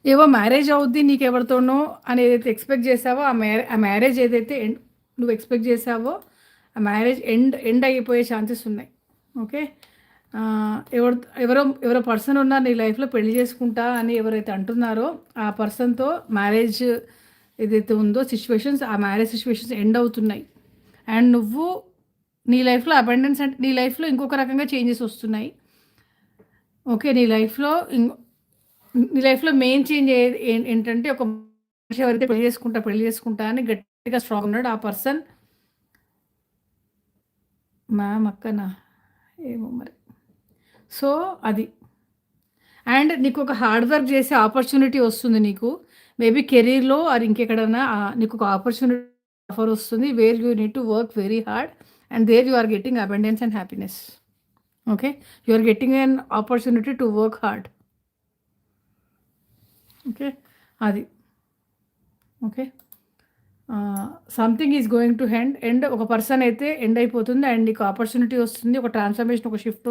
ఏవో మ్యారేజ్ అవుద్ది నీకెవరితోనో అని ఏదైతే ఎక్స్‌పెక్ట్ చేసావో, ఆ మ్యారేజ్ ఏదైతే నువ్వు ఎక్స్‌పెక్ట్ చేసావో, ఆ మ్యారేజ్ ఎండ్ అయిపోయే ఛాన్సెస్ ఉన్నాయి. ఓకే. ఎవరు ఎవరో ఎవరో పర్సన్ ఉన్నారు నీ లైఫ్‌లో, పెళ్లి చేసుకుంటా అని ఎవరైతే అంటున్నారో, ఆ పర్సన్‌తో మ్యారేజ్ ఏదైతే ఉందో సిట్యుయేషన్స్, ఆ మ్యారేజ్ సిట్యుయేషన్స్ ఎండ్ అవుతున్నాయి. అండ్ నువ్వు నీ లైఫ్‌లో అబండెన్స్ అంటే నీ లైఫ్‌లో ఇంకొక రకంగా చేంజెస్ వస్తున్నాయి. ఓకే. నీ లైఫ్‌లో మెయిన్ చేంజ్ ఏంటంటే, ఒక మనిషి ఎవరైతే పెళ్లి చేసుకుంటా అని గట్టిగా స్ట్రాంగ్ ఉన్నాడో ఆ పర్సన్ మ్యామ్ అక్కనా? ఏమో మరి. సో, అది. అండ్ నీకొక హార్డ్ వర్క్ చేసే ఆపర్చునిటీ వస్తుంది నీకు. మేబీ కెరియర్‌లో ఆర్ ఇంకెక్కడన్నా నీకొక ఆపర్చునిటీ ఆఫర్ వస్తుంది. Where you need to work very hard and there you are getting abundance and happiness. Okay. You are getting an opportunity to work hard. Okay. అది. Okay. Something is going to end. ఒక person అయితే end అయిపోతుంది. And నీకు opportunity వస్తుంది. ఒక transformation, ఒక shift